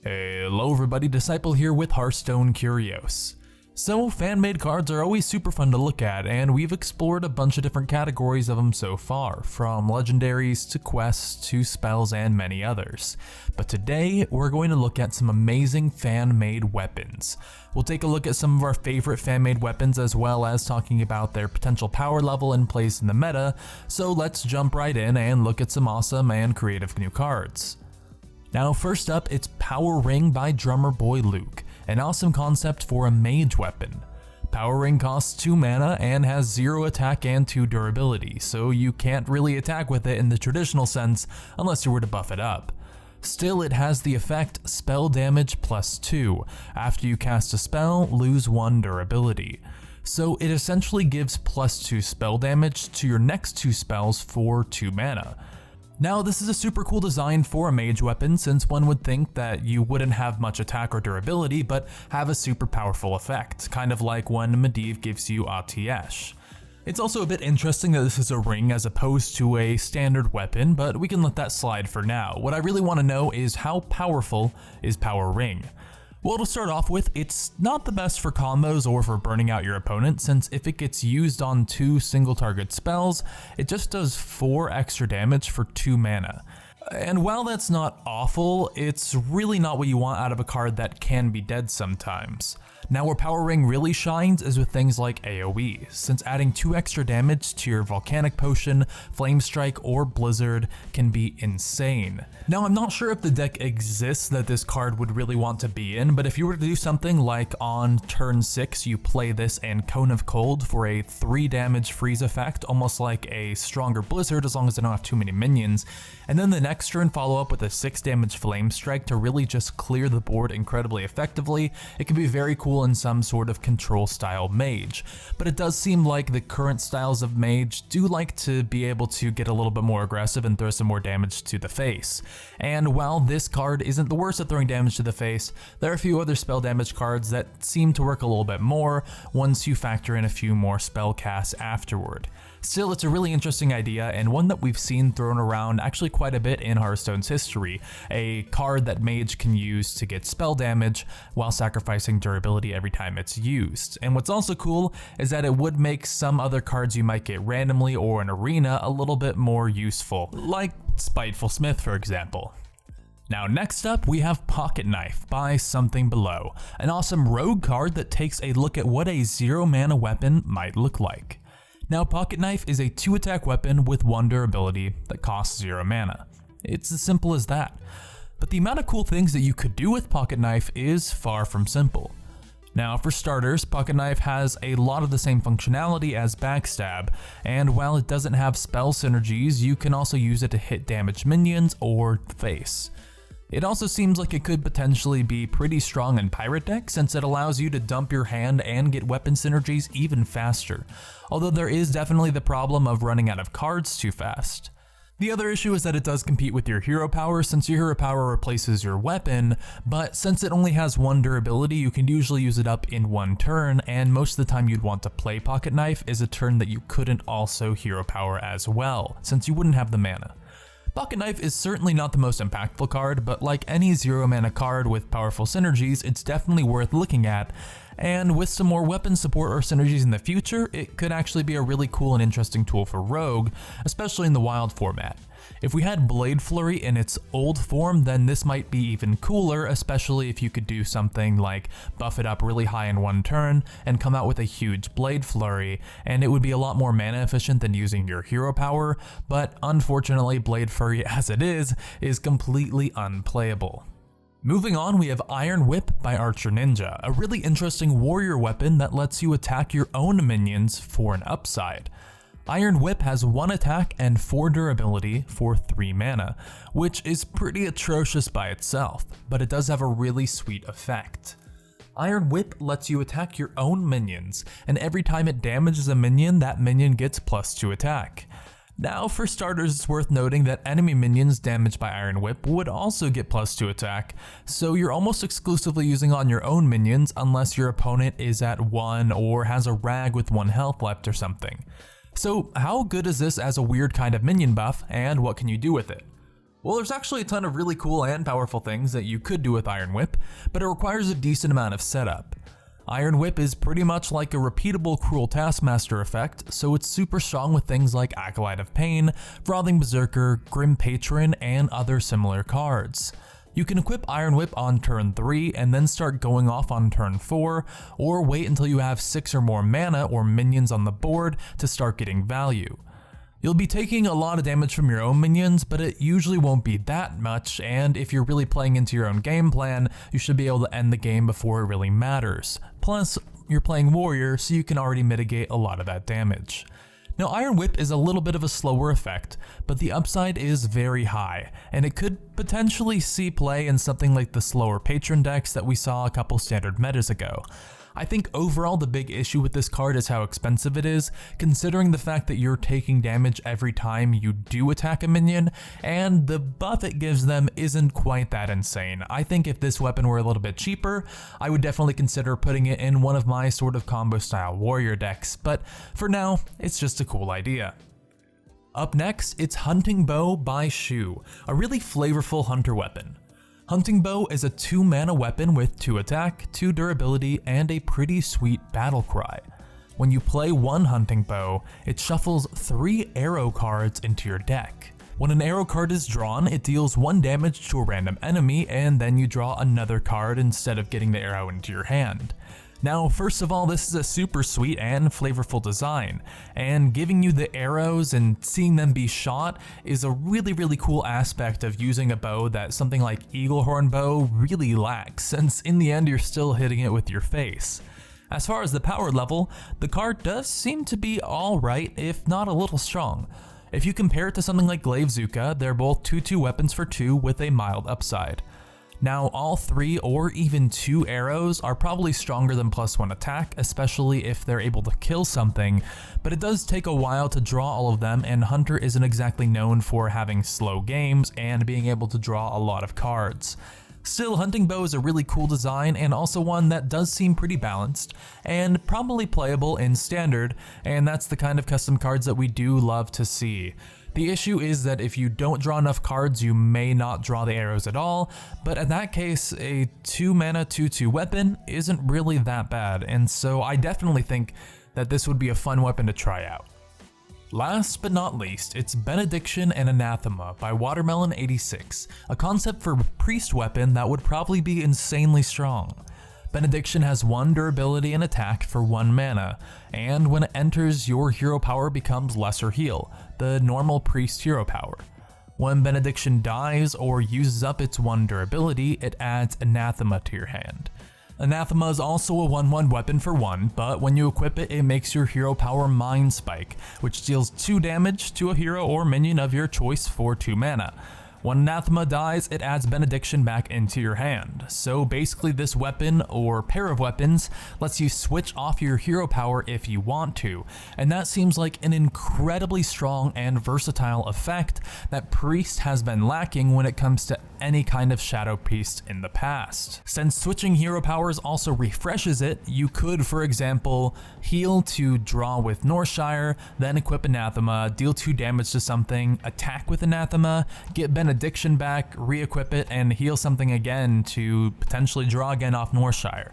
Hello everybody, Disciple here with Hearthstone Curios. So, fan-made cards are always super fun to look at, and we've explored a bunch of different categories of them so far, from legendaries to quests to spells and many others. But today, we're going to look at some amazing fan-made weapons. We'll take a look at some of our favorite fan-made weapons as well as talking about their potential power level and place in the meta, so let's jump right in and look at some awesome and creative new cards. Now first up, it's Power Ring by Drummer Boy Luke, an awesome concept for a mage weapon. Power Ring costs 2 mana and has 0 attack and 2 durability, so you can't really attack with it in the traditional sense unless you were to buff it up. Still, it has the effect spell damage +2. After you cast a spell, lose 1 durability. So it essentially gives +2 spell damage to your next 2 spells for 2 mana. Now this is a super cool design for a mage weapon, since one would think that you wouldn't have much attack or durability but have a super powerful effect, kind of like when Medivh gives you ATS. It's also a bit interesting that this is a ring as opposed to a standard weapon, but we can let that slide for now. What I really want to know is how powerful is Power Ring? Well, to start off with, it's not the best for combos or for burning out your opponent, since if it gets used on 2 single target spells, it just does 4 extra damage for 2 mana. And while that's not awful, it's really not what you want out of a card that can be dead sometimes. Now where Power Ring really shines is with things like AoE, since adding 2 extra damage to your Volcanic Potion, Flame Strike, or Blizzard can be insane. Now I'm not sure if the deck exists that this card would really want to be in, but if you were to do something like on turn 6 you play this and Cone of Cold for a 3 damage freeze effect, almost like a stronger Blizzard as long as they don't have too many minions, and then the next turn follow up with a 6 damage Flame Strike to really just clear the board incredibly effectively, it can be very cool in some sort of control style mage. But it does seem like the current styles of mage do like to be able to get a little bit more aggressive and throw some more damage to the face. And while this card isn't the worst at throwing damage to the face, there are a few other spell damage cards that seem to work a little bit more once you factor in a few more spell casts afterward. Still, it's a really interesting idea and one that we've seen thrown around actually quite a bit in Hearthstone's history, a card that mage can use to get spell damage while sacrificing durability every time it's used. And what's also cool is that it would make some other cards you might get randomly or in arena a little bit more useful, like Spiteful Smith for example. Now next up we have Pocket Knife by Something Below, an awesome rogue card that takes a look at what a 0 mana weapon might look like. Now Pocket Knife is a 2 attack weapon with 1 durability that costs 0 mana. It's as simple as that. But the amount of cool things that you could do with Pocket Knife is far from simple. Now for starters, Pocket Knife has a lot of the same functionality as Backstab, and while it doesn't have spell synergies, you can also use it to hit damaged minions or the face. It also seems like it could potentially be pretty strong in Pirate deck, since it allows you to dump your hand and get weapon synergies even faster, although there is definitely the problem of running out of cards too fast. The other issue is that it does compete with your hero power, since your hero power replaces your weapon, but since it only has 1 durability, you can usually use it up in 1 turn, and most of the time you'd want to play Pocket Knife is a turn that you couldn't also hero power as well, since you wouldn't have the mana. Pocket Knife is certainly not the most impactful card, but like any 0 mana card with powerful synergies, it's definitely worth looking at, and with some more weapon support or synergies in the future, it could actually be a really cool and interesting tool for Rogue, especially in the wild format. If we had Blade Flurry in its old form, then this might be even cooler, especially if you could do something like buff it up really high in 1 turn and come out with a huge Blade Flurry, and it would be a lot more mana efficient than using your hero power, but unfortunately Blade Flurry as it is completely unplayable. Moving on, we have Iron Whip by Archer Ninja, a really interesting warrior weapon that lets you attack your own minions for an upside. Iron Whip has 1 attack and 4 durability for 3 mana, which is pretty atrocious by itself, but it does have a really sweet effect. Iron Whip lets you attack your own minions, and every time it damages a minion, that minion gets +2 attack. Now for starters, it's worth noting that enemy minions damaged by Iron Whip would also get +2 attack, so you're almost exclusively using on your own minions unless your opponent is at 1 or has a rag with 1 health left or something. So how good is this as a weird kind of minion buff, and what can you do with it? Well, there's actually a ton of really cool and powerful things that you could do with Iron Whip, but it requires a decent amount of setup. Iron Whip is pretty much like a repeatable Cruel Taskmaster effect, so it's super strong with things like Acolyte of Pain, Frothing Berserker, Grim Patron, and other similar cards. You can equip Iron Whip on turn 3 and then start going off on turn 4, or wait until you have 6 or more mana or minions on the board to start getting value. You'll be taking a lot of damage from your own minions, but it usually won't be that much, and if you're really playing into your own game plan, you should be able to end the game before it really matters. Plus, you're playing warrior, so you can already mitigate a lot of that damage. Now, Iron Whip is a little bit of a slower effect, but the upside is very high, and it could potentially see play in something like the slower patron decks that we saw a couple standard metas ago. I think overall the big issue with this card is how expensive it is, considering the fact that you're taking damage every time you do attack a minion, and the buff it gives them isn't quite that insane. I think if this weapon were a little bit cheaper, I would definitely consider putting it in one of my sort of combo style warrior decks, but for now, it's just a cool idea. Up next, it's Hunting Bow by Shu, a really flavorful hunter weapon. Hunting Bow is a 2-mana weapon with 2 attack, 2 durability, and a pretty sweet battle cry. When you play one Hunting Bow, it shuffles 3 arrow cards into your deck. When an arrow card is drawn, it deals 1 damage to a random enemy, and then you draw another card instead of getting the arrow into your hand. Now, first of all, this is a super sweet and flavorful design, and giving you the arrows and seeing them be shot is a really cool aspect of using a bow that something like Eaglehorn Bow really lacks, since in the end you're still hitting it with your face. As far as the power level, the card does seem to be alright, if not a little strong. If you compare it to something like Glaive Zuka, they're both 2/2 weapons for 2 with a mild upside. Now, all 3 or even 2 arrows are probably stronger than +1 attack, especially if they're able to kill something, but it does take a while to draw all of them, and Hunter isn't exactly known for having slow games and being able to draw a lot of cards. Still, Hunting Bow is a really cool design, and also one that does seem pretty balanced, and probably playable in Standard, and that's the kind of custom cards that we do love to see. The issue is that if you don't draw enough cards, you may not draw the arrows at all, but in that case, a 2-mana 2/2 weapon isn't really that bad, and so I definitely think that this would be a fun weapon to try out. Last but not least, it's Benediction and Anathema by Watermelon86, a concept for a priest weapon that would probably be insanely strong. Benediction has 1 durability and attack for 1 mana, and when it enters, your hero power becomes Lesser Heal, the normal priest hero power. When Benediction dies or uses up its 1 durability, it adds Anathema to your hand. Anathema is also a 1/1 weapon for 1, but when you equip it, it makes your hero power Mind Spike, which deals 2 damage to a hero or minion of your choice for 2 mana. When Anathema dies, it adds Benediction back into your hand. So basically this weapon, or pair of weapons, lets you switch off your hero power if you want to, and that seems like an incredibly strong and versatile effect that Priest has been lacking when it comes to any kind of Shadow Priest in the past. Since switching hero powers also refreshes it, you could, for example, heal to draw with Northshire, then equip Anathema, deal 2 damage to something, attack with Anathema, get Benediction back, re-equip it, and heal something again to potentially draw again off Northshire.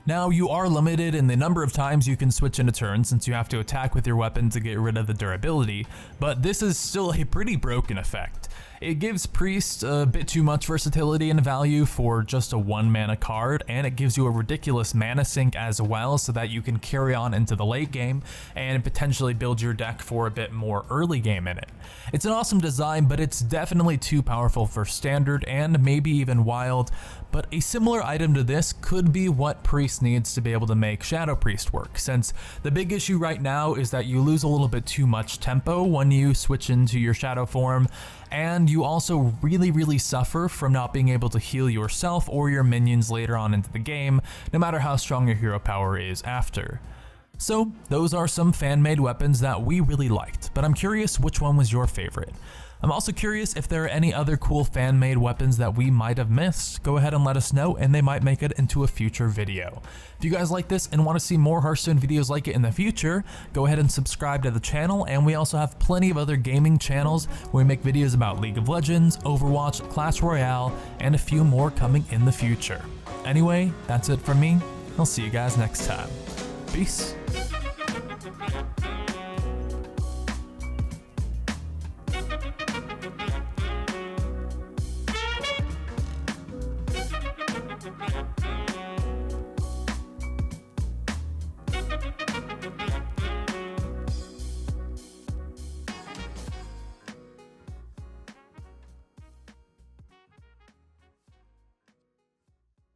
Now, you are limited in the number of times you can switch in a turn since you have to attack with your weapon to get rid of the durability, but this is still a pretty broken effect. It gives Priest a bit too much versatility and value for just a 1-mana card, and it gives you a ridiculous mana sink as well so that you can carry on into the late game and potentially build your deck for a bit more early game in it. It's an awesome design, but it's definitely too powerful for Standard and maybe even Wild, but a similar item to this could be what Priest needs to be able to make Shadow Priest work, since the big issue right now is that you lose a little bit too much tempo when you switch into your Shadow form, and you also really suffer from not being able to heal yourself or your minions later on into the game, no matter how strong your hero power is after. So those are some fan-made weapons that we really liked, but I'm curious which one was your favorite. I'm also curious if there are any other cool fan-made weapons that we might have missed. Go ahead and let us know, and they might make it into a future video. If you guys like this and want to see more Hearthstone videos like it in the future, go ahead and subscribe to the channel, and we also have plenty of other gaming channels where we make videos about League of Legends, Overwatch, Clash Royale, and a few more coming in the future. Anyway, that's it from me. I'll see you guys next time. Peace.